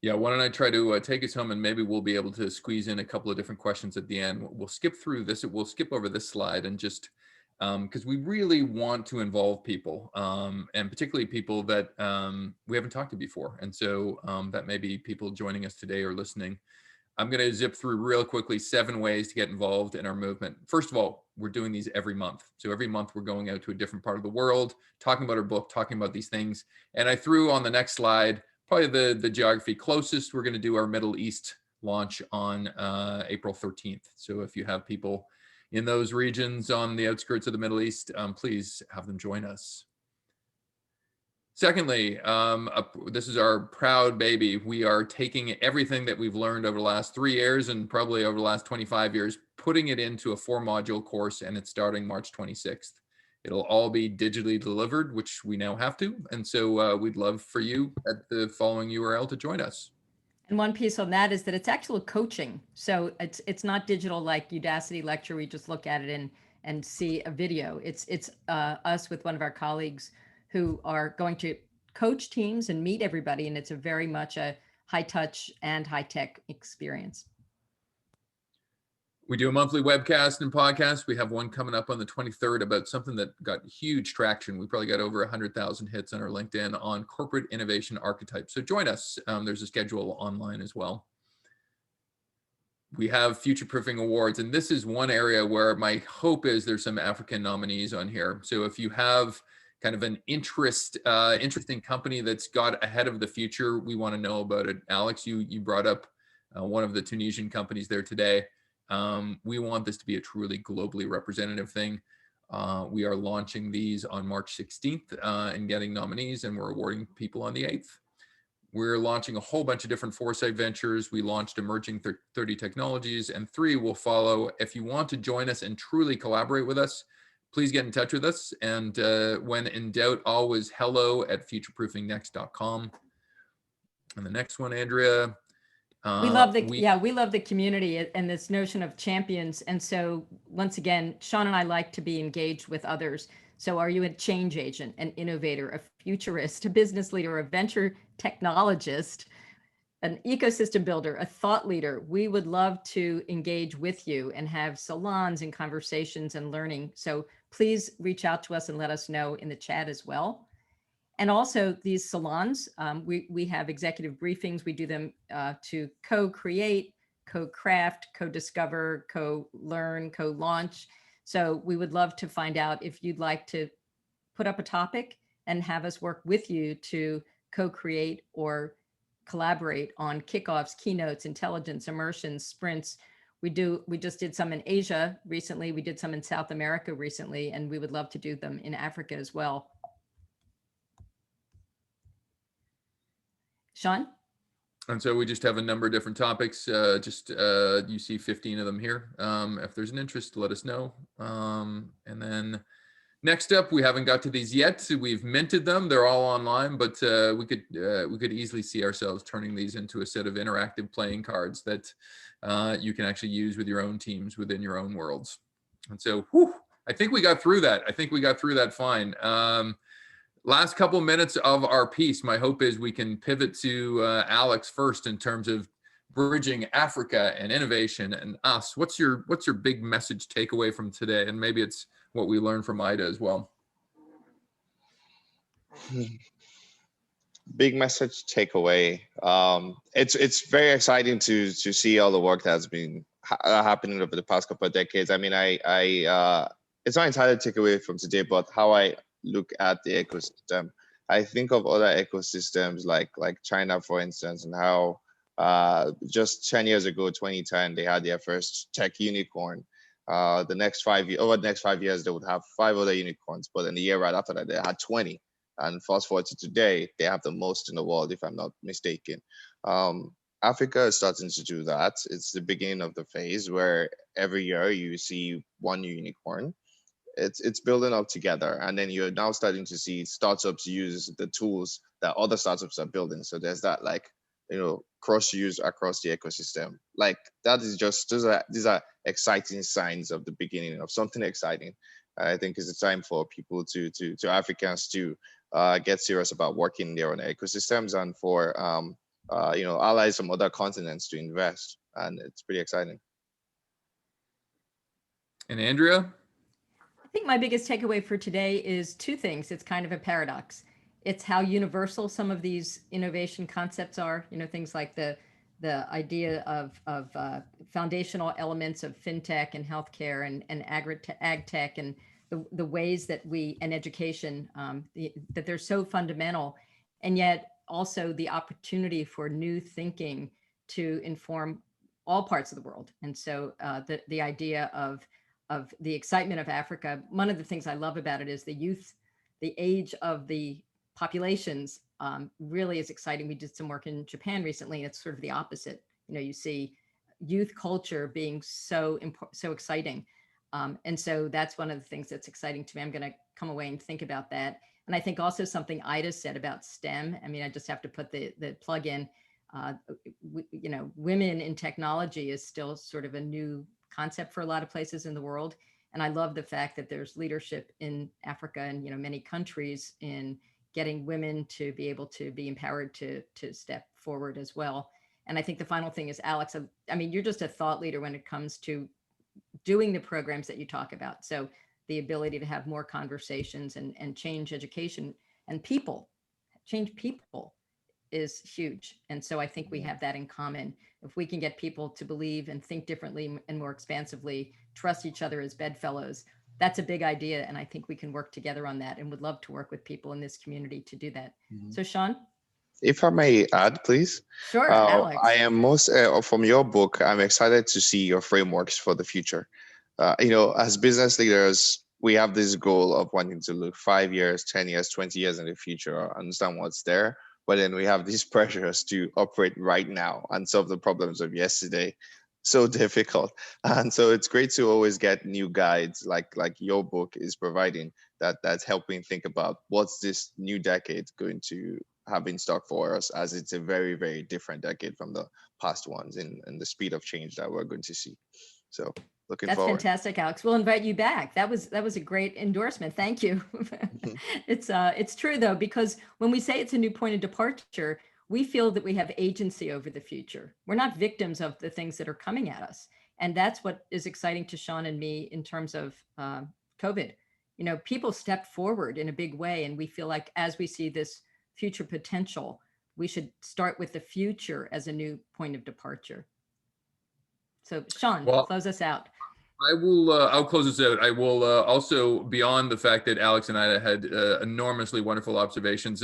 Yeah, why don't I try to take us home, and maybe we'll be able to squeeze in a couple of different questions at the end. We'll skip through this. We'll skip over this slide and just because we really want to involve people, and particularly people that we haven't talked to before. And so that may be people joining us today or listening. I'm going to zip through real quickly 7 ways to get involved in our movement. First of all, we're doing these every month. So every month we're going out to a different part of the world, talking about our book, talking about these things. And I threw on the next slide, probably the geography closest. We're going to do our Middle East launch on April 13th. So if you have people in those regions on the outskirts of the Middle East, please have them join us. Secondly, this is our proud baby. We are taking everything that we've learned over the last 3 years and probably over the last 25 years, putting it into a 4-module course, and it's starting March 26th. It'll all be digitally delivered, which we now have to. And so we'd love for you at the following URL to join us. And one piece on that is that it's actual coaching. So it's not digital like Udacity lecture. We just look at it and see a video. It's us with one of our colleagues who are going to coach teams and meet everybody. And it's a very much a high touch and high tech experience. We do a monthly webcast and podcast. We have one coming up on the 23rd about something that got huge traction. We probably got over 100,000 hits on our LinkedIn on corporate innovation archetypes. So join us. There's a schedule online as well. We have Futureproofing Awards, and this is one area where my hope is there's some African nominees on here. So if you have kind of an interesting company that's got ahead of the future, we want to know about it. Alex, you brought up one of the Tunisian companies there today. We want this to be a truly globally representative thing. We are launching these on March 16th and getting nominees, and we're awarding people on the 8th. we're launching a whole bunch of different foresight ventures. We launched Emerging 30 Technologies, and 3 will follow. If you want to join us and truly collaborate with us, please get in touch with us. And when in doubt, always hello@futureproofingnext.com. And the next one, Andrea. We love the community and this notion of champions. And so once again, Sean and I like to be engaged with others. So are you a change agent, an innovator, a futurist, a business leader, a venture technologist, an ecosystem builder, a thought leader? We would love to engage with you and have salons and conversations and learning. So please reach out to us and let us know in the chat as well. And also these salons, we have executive briefings. We do them to co-create, co-craft, co-discover, co-learn, co-launch. So we would love to find out if you'd like to put up a topic and have us work with you to co-create or collaborate on kickoffs, keynotes, intelligence, immersions, sprints. We just did some in Asia recently. We did some in South America recently, and we would love to do them in Africa as well. Sean? And so we just have a number of different topics. You see 15 of them here. If there's an interest, let us know. And then next up, we haven't got to these yet. We've minted them. They're all online, but we could easily see ourselves turning these into a set of interactive playing cards that you can actually use with your own teams within your own worlds. And so, I think we got through that. I think we got through that fine. Last couple minutes of our piece, my hope is we can pivot to Alex first in terms of bridging Africa and innovation and us. What's your big message takeaway from today? And maybe it's what we learned from Ida as well. Big message takeaway. It's very exciting to see all the work that's been happening over the past couple of decades. I mean, it's not entirely takeaway from today, but how I look at the ecosystem. I think of other ecosystems like China, for instance, and how just 10 years ago, 2010, they had their first tech unicorn. Over the next 5 years, they would have 5 other unicorns, but in the year right after that, they had 20. And fast forward to today, they have the most in the world, if I'm not mistaken. Africa is starting to do that. It's the beginning of the phase where every year you see one new unicorn. It's building up together, and then you're now starting to see startups use the tools that other startups are building. So there's that, like, cross use across the ecosystem. Like, that is just these are exciting signs of the beginning of something exciting. I think it's a time for people to Africans to get serious about working in their own ecosystems, and for allies from other continents to invest, and it's pretty exciting. And Andrea? I think my biggest takeaway for today is 2 things. It's kind of a paradox. It's how universal some of these innovation concepts are. things like the idea of foundational elements of fintech and healthcare and agtech, and the ways that and education, that they're so fundamental, and yet also the opportunity for new thinking to inform all parts of the world. And so the idea of the excitement of Africa, one of the things I love about it is the youth, the age of the populations really is exciting. We did some work in Japan recently, and it's sort of the opposite. You see youth culture being so exciting. And so that's one of the things that's exciting to me. I'm going to come away and think about that. And I think also something Ida said about STEM. I mean, I just have to put the plug in. Women in technology is still sort of a new concept for a lot of places in the world. And I love the fact that there's leadership in Africa and many countries in getting women to be able to be empowered to step forward as well. And I think the final thing is, Alex, I mean, you're just a thought leader when it comes to doing the programs that you talk about. So the ability to have more conversations and change education and change people is huge. And so I think we have that in common. If we can get people to believe and think differently and more expansively, trust each other as bedfellows, that's a big idea. And I think we can work together on that, and would love to work with people in this community to do that. Mm-hmm. So Sean? If I may add, please. Sure, Alex. I am most, from your book, I'm excited to see your frameworks for the future. As business leaders, we have this goal of wanting to look 5 years, 10 years, 20 years in the future, understand what's there. but then we have these pressures to operate right now and solve the problems of yesterday. So difficult. And so it's great to always get new guides like your book is providing, that's helping think about what's this new decade going to have in stock for us, as it's a very, very different decade from the past ones in the speed of change that we're going to see. So looking That's forward. fantastic, Alex. We'll invite you back. That was a great endorsement. Thank you. It's true though, because when we say it's a new point of departure, we feel that we have agency over the future. We're not victims of the things that are coming at us. And that's what is exciting to Sean and me in terms of COVID. You know, people stepped forward in a big way. And we feel like as we see this future potential, we should start with the future as a new point of departure. So Sean, Well, close us out. I will. I'll close this out. I will also, beyond the fact that Alex and I had enormously wonderful observations.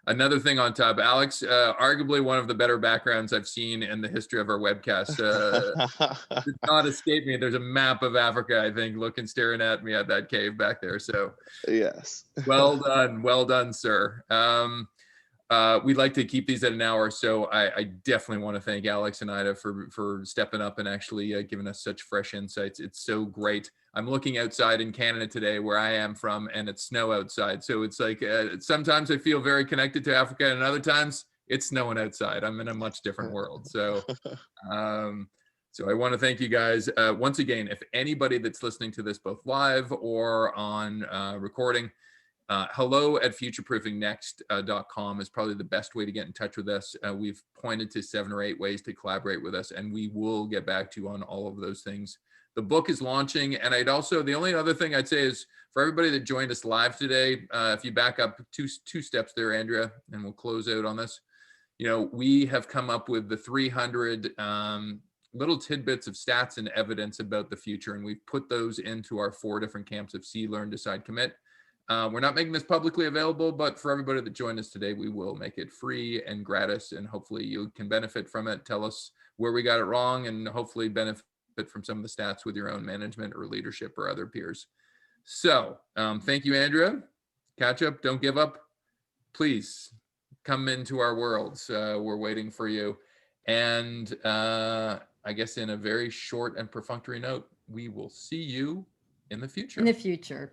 Another thing on top, Alex, arguably one of the better backgrounds I've seen in the history of our webcast. Did not escape me. There's a map of Africa, I think, staring at me at that cave back there. So, yes. well done, sir. We'd like to keep these at an hour, so I definitely want to thank Alex and Ida for stepping up and actually giving us such fresh insights. It's so great. I'm looking outside in Canada today, where I am from, and it's snow outside. So it's like sometimes I feel very connected to Africa, and other times it's snowing outside. I'm in a much different world. So, so I want to thank you guys once again. If anybody that's listening to this both live or on recording, hello@futureproofingnext.com is probably the best way to get in touch with us. We've pointed to 7 or 8 ways to collaborate with us, and we will get back to you on all of those things. The book is launching, and the only other thing I'd say is for everybody that joined us live today, if you back up two steps there, Andrea, and we'll close out on this. You know, we have come up with the 300 little tidbits of stats and evidence about the future, and we've put those into our 4 different camps of see, learn, decide, commit. We're not making this publicly available, but for everybody that joined us today, we will make it free and gratis, and hopefully you can benefit from it. Tell us where we got it wrong, and hopefully benefit from some of the stats with your own management or leadership or other peers. So thank you, Andrea. Catch up, don't give up. Please come into our worlds. We're waiting for you. And I guess in a very short and perfunctory note, we will see you in the future. In the future.